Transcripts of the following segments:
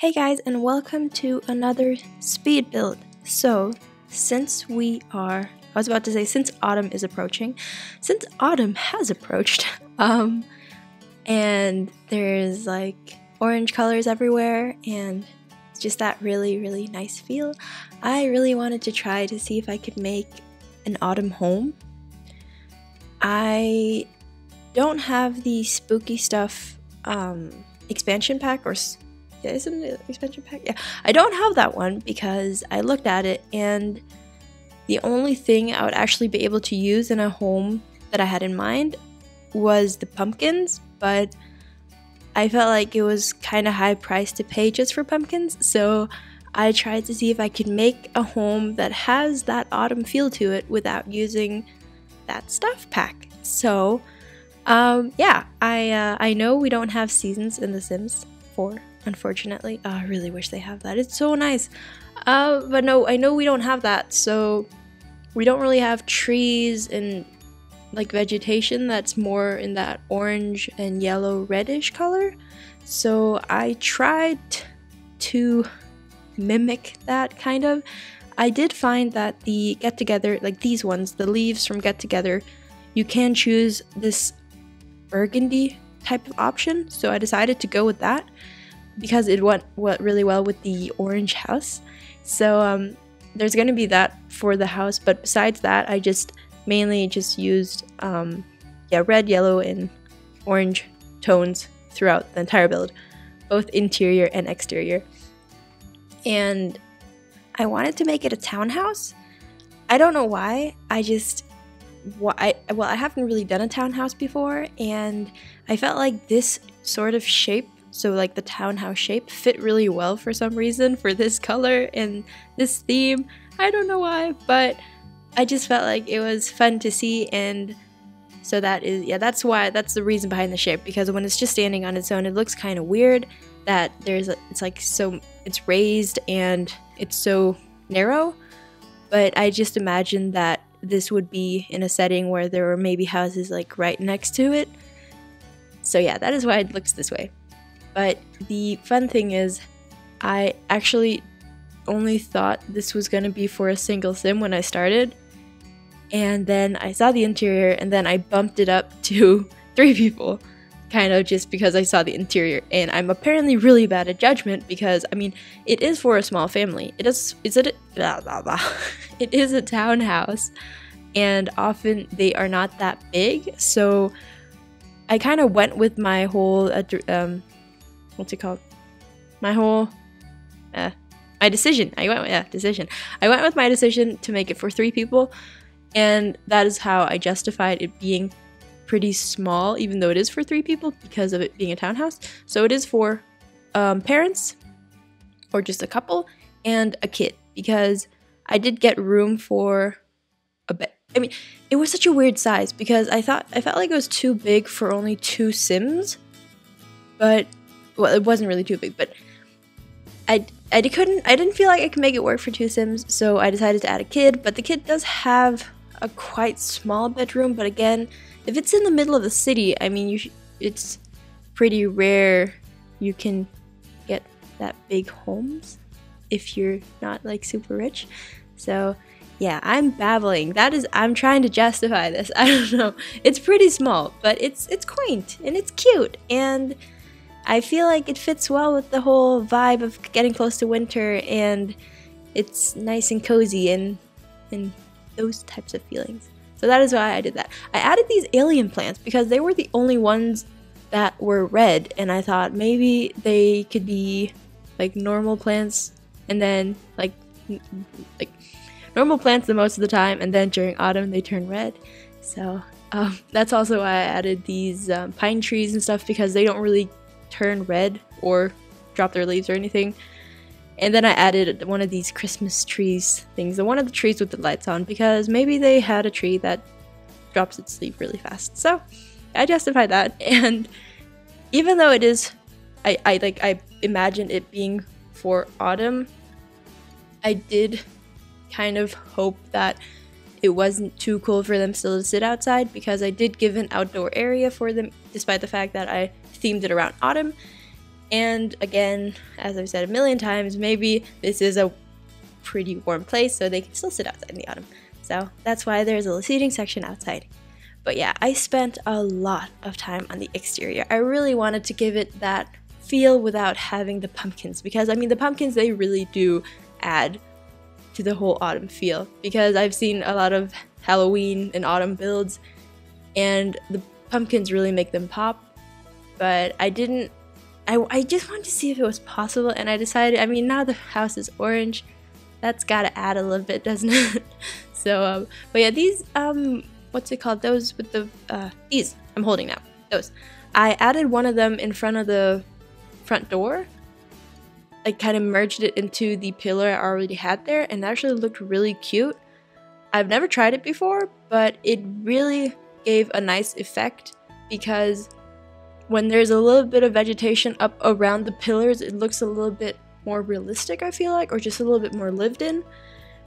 Hey guys, and welcome to another speed build. So, since autumn is approaching, since autumn has approached, and there's like orange colors everywhere, and it's just that really nice feel, I really wanted to try to see if I could make an autumn home. I don't have the spooky stuff expansion pack, or yeah, isn't it expansion pack? Yeah, I don't have that one because I looked at it and the only thing I would actually be able to use in a home that I had in mind was the pumpkins, but I felt like it was kind of high price to pay just for pumpkins, so I tried to see if I could make a home that has that autumn feel to it without using that stuff pack. So, yeah, I know we don't have seasons in The Sims 4. Unfortunately, I really wish they have that. It's so nice. But no, I know we don't have that, so we don't really have trees and like vegetation that's more in that orange and yellow reddish color. So I tried to mimic that kind of. I did find that the Get Together, like these ones, the leaves from Get Together, you can choose this burgundy type of option. So I decided to go with that, because it went really well with the orange house. So there's going to be that for the house, but besides that, I just mainly used red, yellow, and orange tones throughout the entire build, both interior and exterior. And I wanted to make it a townhouse. I don't know why. I haven't really done a townhouse before, and I felt like this sort of shape, so like the townhouse shape, fit really well for some reason for this color and this theme. I don't know why, but I just felt like it was fun to see, and so that's the reason behind the shape, because when it's just standing on its own, it looks kind of weird that it's raised and it's so narrow. But I just imagined that this would be in a setting where there were maybe houses like right next to it. So yeah, that is why it looks this way. But the fun thing is, I actually only thought this was going to be for a single sim when I started. And then I saw the interior, and then I bumped it up to 3 people, kind of just because I saw the interior. And I'm apparently really bad at judgment, because, I mean, it is for a small family. It is a townhouse, and often they are not that big. So I kind of went with my whole my decision. I went with my decision to make it for 3 people, and that is how I justified it being pretty small, even though it is for 3 people, because of it being a townhouse. So it is for parents, or just a couple, and a kid, because I did get room for a bed. I mean, it was such a weird size, because I felt like it was too big for only 2 Sims, but well, it wasn't really too big, but I didn't feel like I could make it work for 2 Sims, so I decided to add a kid. But the kid does have a quite small bedroom, but again, if it's in the middle of the city, I mean, it's pretty rare you can get that big homes if you're not like super rich. So yeah, I'm babbling. I'm trying to justify this. I don't know. It's pretty small, but it's quaint and it's cute, and I feel like it fits well with the whole vibe of getting close to winter, and it's nice and cozy and those types of feelings. So that is why I did that. I added these alien plants because they were the only ones that were red, and I thought maybe they could be like normal plants, and then like normal plants the most of the time, and then during autumn they turn red. So that's also why I added these pine trees and stuff, because they don't really turn red or drop their leaves or anything. And then I added one of these Christmas trees things, one of the trees with the lights on, because maybe they had a tree that drops its leaf really fast. So I justified that. And even though it is, I imagined it being for autumn, I did kind of hope that it wasn't too cool for them still to sit outside, because I did give an outdoor area for them, despite the fact that I themed it around autumn. And again, as I've said a million times, maybe this is a pretty warm place, so they can still sit outside in the autumn. So that's why there's a seating section outside. But yeah, I spent a lot of time on the exterior. I really wanted to give it that feel without having the pumpkins, because I mean the pumpkins, they really do add to the whole autumn feel, because I've seen a lot of Halloween and autumn builds and the pumpkins really make them pop, but I just wanted to see if it was possible, and I decided, I mean, now the house is orange, that's gotta add a little bit, doesn't it? So but yeah, these what's it called, those with the these I'm holding now, those I added one of them in front of the front door. I kind of merged it into the pillar I already had there, and it actually looked really cute. I've never tried it before, but it really gave a nice effect, because when there's a little bit of vegetation up around the pillars, it looks a little bit more realistic, I feel like, or just a little bit more lived in,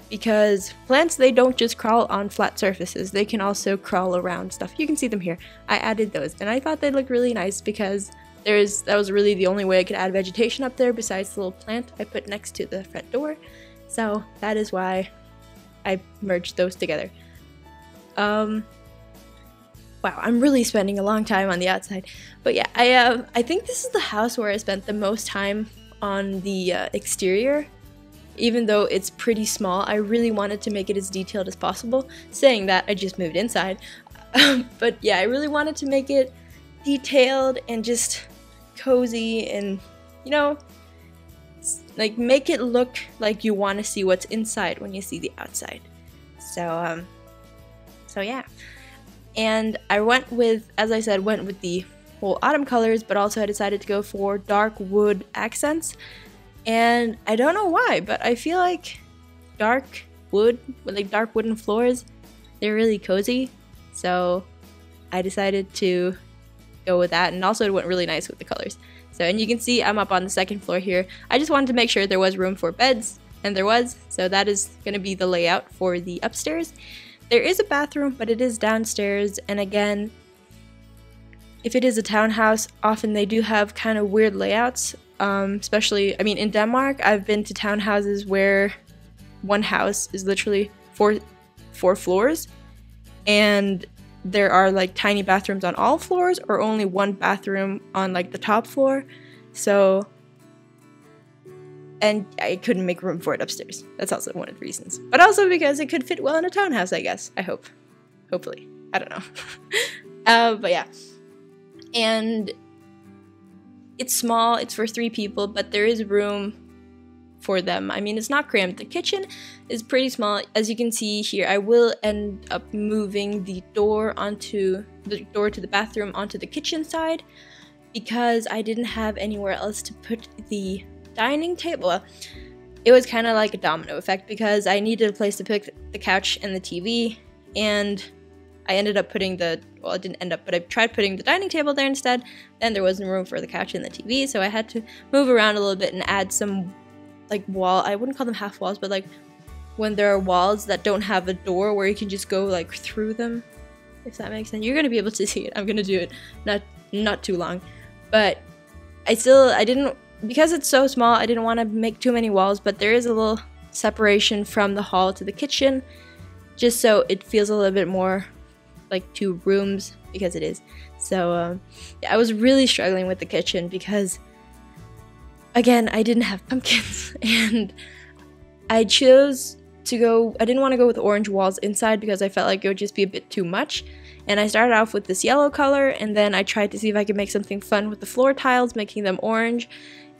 because plants, they don't just crawl on flat surfaces, they can also crawl around stuff. You can see them here. I added those, and I thought they looked really nice, because that was really the only way I could add vegetation up there besides the little plant I put next to the front door. So that is why I merged those together. Wow, I'm really spending a long time on the outside. But yeah, I think this is the house where I spent the most time on the exterior. Even though it's pretty small, I really wanted to make it as detailed as possible. Saying that, I just moved inside. But yeah, I really wanted to make it detailed and just cozy, and you know, like make it look like you want to see what's inside when you see the outside. So yeah, and I went with, as I said, went with the whole autumn colors, but also I decided to go for dark wood accents. And I don't know why, but I feel like dark wood with like dark wooden floors, they're really cozy, so I decided to go with that, and also it went really nice with the colors. So, and you can see I'm up on the second floor here. I just wanted to make sure there was room for beds, and there was, so that is going to be the layout for the upstairs. There is a bathroom, but it is downstairs, and again, if it is a townhouse, often they do have kind of weird layouts, especially, I mean, in Denmark, I've been to townhouses where one house is literally four floors, and there are like tiny bathrooms on all floors, or only one bathroom on like the top floor. So, and I couldn't make room for it upstairs. That's also one of the reasons. But also because it could fit well in a townhouse, I guess. I hope. Hopefully. I don't know. But yeah. And it's small, it's for 3 people, but there is room for them. I mean, it's not cramped. The kitchen is pretty small. As you can see here, I will end up moving the door to the bathroom onto the kitchen side, because I didn't have anywhere else to put the dining table. Well, it was kind of like a domino effect, because I needed a place to put the couch and the TV, and I ended up putting well, it didn't end up, but I tried putting the dining table there instead. Then there wasn't room for the couch and the TV, so I had to move around a little bit and add some like I wouldn't call them half walls, but like when there are walls that don't have a door where you can just go like through them, if that makes sense. You're gonna be able to see it. I'm gonna do it not too long, but I didn't, because it's so small, I didn't want to make too many walls, but there is a little separation from the hall to the kitchen, just so it feels a little bit more like 2 rooms, because it is. So yeah, I was really struggling with the kitchen, because again, I didn't have pumpkins, and I chose to go, I didn't want to go with orange walls inside, because I felt like it would just be a bit too much. And I started off with this yellow color, and then I tried to see if I could make something fun with the floor tiles, making them orange,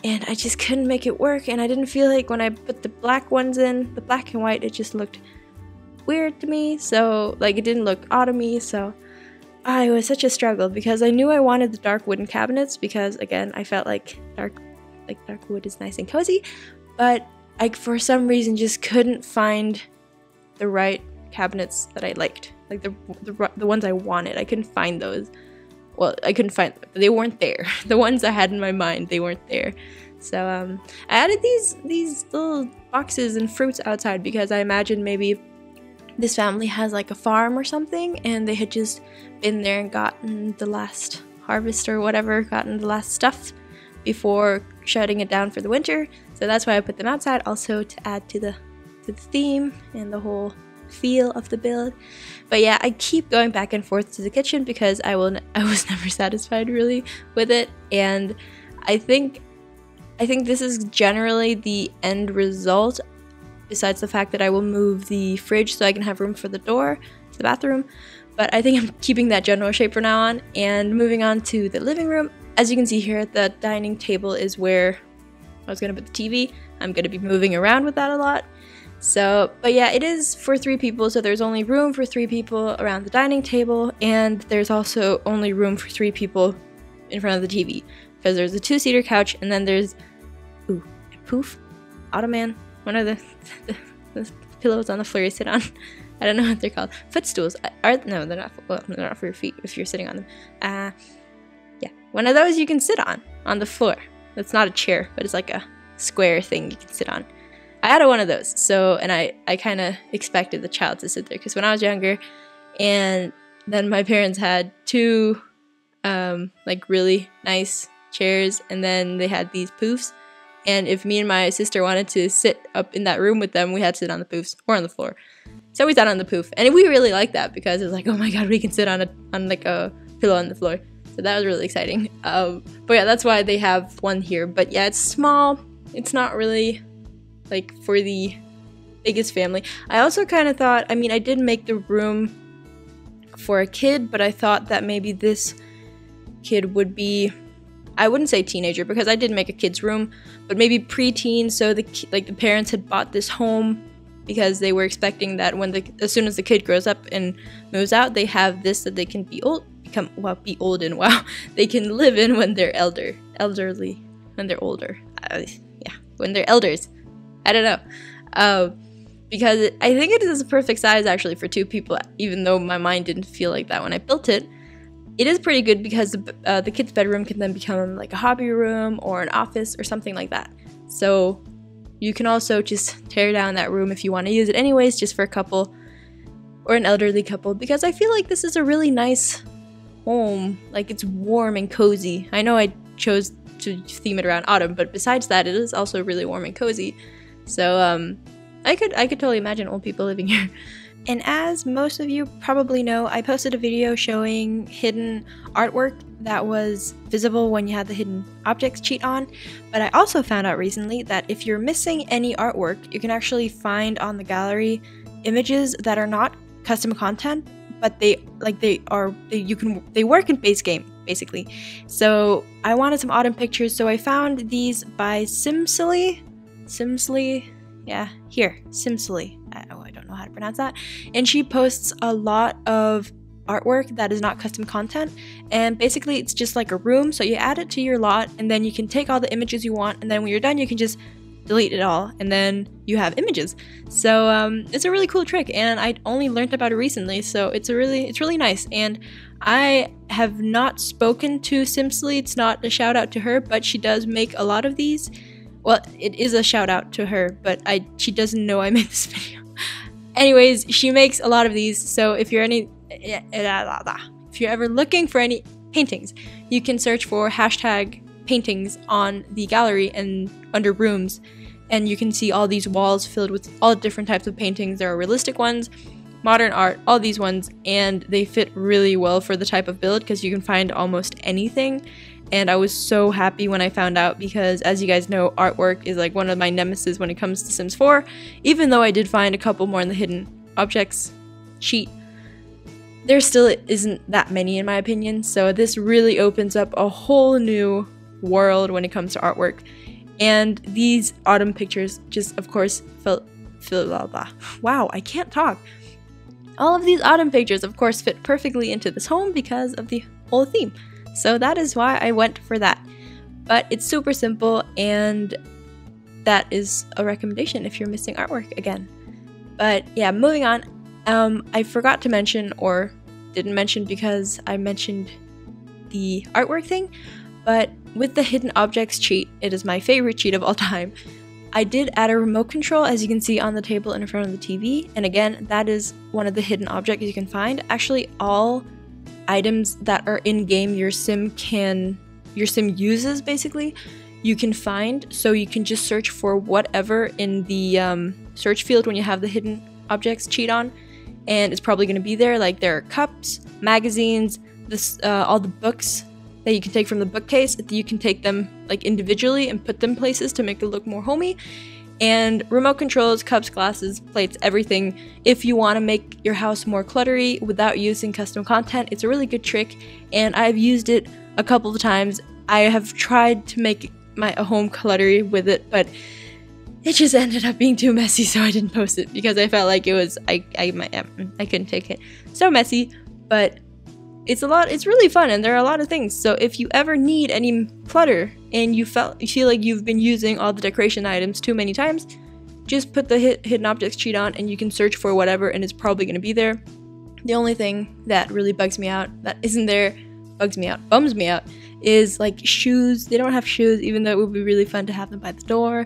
and I just couldn't make it work. And I didn't feel like when I put the black ones in, the black and white, it just looked weird to me, so like it didn't look autumny. So it was such a struggle, because I knew I wanted the dark wooden cabinets, because again, I felt like dark wood is nice and cozy, but I for some reason just couldn't find the right cabinets that I liked, like the ones I wanted. I couldn't find those. Well, I couldn't find them. They weren't there. The ones I had in my mind, they weren't there. So I added these little boxes and fruits outside, because I imagined maybe this family has like a farm or something, and they had just been there and gotten the last harvest or whatever, gotten the last stuff before shutting it down for the winter. So that's why I put them outside, also to add to the theme and the whole feel of the build. But yeah, I keep going back and forth to the kitchen because I was never satisfied really with it, and I think this is generally the end result, besides the fact that I will move the fridge so I can have room for the door to the bathroom. But I think I'm keeping that general shape from now on. And moving on to the living room, as you can see here, the dining table is where I was going to put the TV. I'm going to be moving around with that a lot. So, but yeah, it is for 3 people, so there's only room for 3 people around the dining table, and there's also only room for 3 people in front of the TV, because there's a 2-seater couch, and then there's, a poof, ottoman, one of the pillows on the floor you sit on. I don't know what they're called. Footstools. No, they're not. Well, they're not for your feet if you're sitting on them. Yeah, one of those you can sit on the floor. It's not a chair, but it's like a square thing you can sit on. I had one of those, so, and I kind of expected the child to sit there, because when I was younger, and then my parents had 2 like really nice chairs, and then they had these poofs, and if me and my sister wanted to sit up in that room with them, we had to sit on the poofs or on the floor. So we sat on the poof, and we really liked that because it was like, oh my god, we can sit on like a pillow on the floor. So that was really exciting. But yeah, that's why they have one here. But yeah, it's small. It's not really like for the biggest family. I also kind of thought, I mean, I did make the room for a kid, but I thought that maybe this kid would be, I wouldn't say teenager because I did make a kid's room, but maybe preteen. So the parents had bought this home because they were expecting that as soon as the kid grows up and moves out, they have this that they can be older, they can live in when they're elderly, when they're older. When they're elders. I don't know. Because I think it is a perfect size actually for 2 people, even though my mind didn't feel like that when I built it. It is pretty good because the kid's bedroom can then become like a hobby room or an office or something like that. So you can also just tear down that room if you want to use it anyways, just for a couple or an elderly couple, because I feel like this is a really nice home. Like, it's warm and cozy. I know I chose to theme it around autumn, but besides that, it is also really warm and cozy. So I could totally imagine old people living here. And as most of you probably know, I posted a video showing hidden artwork that was visible when you had the hidden objects cheat on, but I also found out recently that if you're missing any artwork, you can actually find on the gallery images that are not custom content, but they work in base game basically. So I wanted some autumn pictures, so I found these by Simsley. Yeah, here, Simsley. I don't know how to pronounce that. And she posts a lot of artwork that is not custom content, and basically it's just like a room, so you add it to your lot, and then you can take all the images you want, and then when you're done you can just delete it all, and then you have images. So it's a really cool trick, and I only learned about it recently, so it's really nice. And I have not spoken to Simsley. It's not a shout out to her, but she does make a lot of these. Well, it is a shout out to her, but she doesn't know I made this video. Anyways, she makes a lot of these, so if you're ever looking for any paintings, you can search for #paintings on the gallery and under rooms, and you can see all these walls filled with all different types of paintings. There are realistic ones, modern art, all these ones, and they fit really well for the type of build because you can find almost anything. And I was so happy when I found out, because as you guys know, artwork is like one of my nemesis when it comes to Sims 4. Even though I did find a couple more in the hidden objects sheet, there still isn't that many in my opinion. So this really opens up a whole new world when it comes to artwork. And these autumn pictures just, of course, wow, I can't talk. All of these autumn pictures, of course, fit perfectly into this home because of the whole theme. So that is why I went for that. But it's super simple, and that is a recommendation if you're missing artwork again. But yeah, moving on. I forgot to mention, or didn't mention because I mentioned the artwork thing, but with the hidden objects cheat, it is my favorite cheat of all time. I did add a remote control, as you can see on the table in front of the TV, and again, that is one of the hidden objects you can find. Actually, all items that are in game your sim can your sim uses, basically, you can find. So you can just search for whatever in the search field when you have the hidden objects cheat on, and it's probably going to be there. Like there are cups, magazines, all the books that you can take from the bookcase. You can take them like individually and put them places to make it look more homey. And remote controls, cups, glasses, plates, everything. If you want to make your house more cluttery without using custom content, it's a really good trick, and I've used it a couple of times. I have tried to make a home cluttery with it, but it just ended up being too messy, so I didn't post it because I felt like it was I couldn't take it. So messy, but it's really fun, and there are a lot of things. So if you ever need any clutter and you feel like you've been using all the decoration items too many times, just put the hidden objects cheat on and you can search for whatever, and it's probably going to be there. The only thing that really bugs me out, that isn't there, bums me out, is like shoes. They don't have shoes, even though it would be really fun to have them by the door.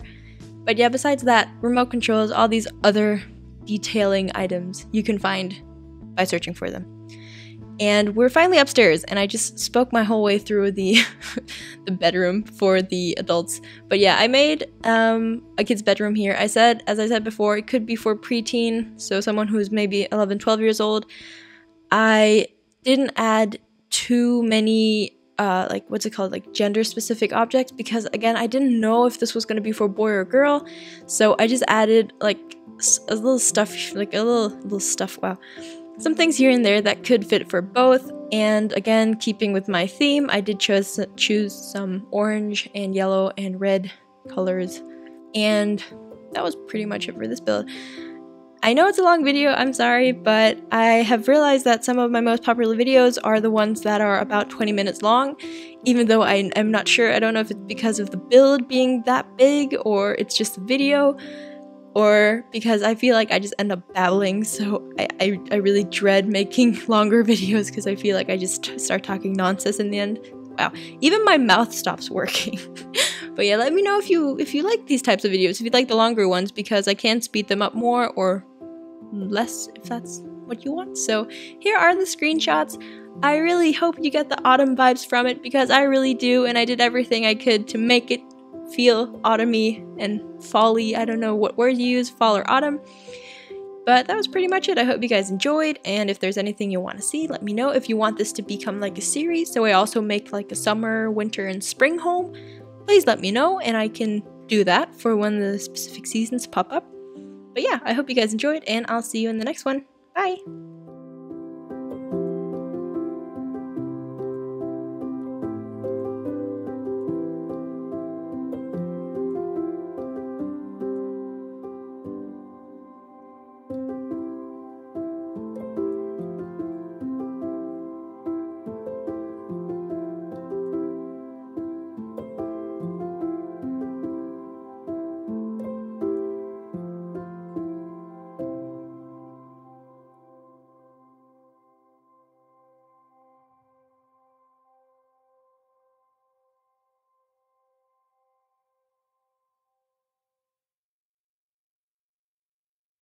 But yeah, besides that, remote controls, all these other detailing items you can find by searching for them. And we're finally upstairs, and I just spoke my whole way through the the bedroom for the adults. But yeah, I made a kid's bedroom here. As I said before, it could be for preteen, so someone who's maybe 11, 12 years old. I didn't add too many like gender-specific objects because, again, I didn't know if this was going to be for a boy or a girl. So I just added like a little stuff, like a little stuff. Wow. Some things here and there that could fit for both, and again, keeping with my theme, I did choose some orange and yellow and red colors, and that was pretty much it for this build. I know it's a long video, I'm sorry, but I have realized that some of my most popular videos are the ones that are about 20 minutes long, even though I'm not sure. I don't know if it's because of the build being that big, or it's just the video, or because I feel like I just end up babbling, so I really dread making longer videos because I feel like I just start talking nonsense in the end. Wow, even my mouth stops working. But yeah, let me know if you like these types of videos, if you like the longer ones, because I can speed them up more or less if that's what you want. So here are the screenshots. I really hope you get the autumn vibes from it, because I really do, and I did everything I could to make it feel autumny and fall-y. I don't know what word you use, fall or autumn. But that was pretty much it. I hope you guys enjoyed, and if there's anything you want to see, let me know. If you want this to become like a series, so I also make like a summer, winter, and spring home, please let me know, and I can do that for when the specific seasons pop up. But yeah, I hope you guys enjoyed, and I'll see you in the next one. Bye!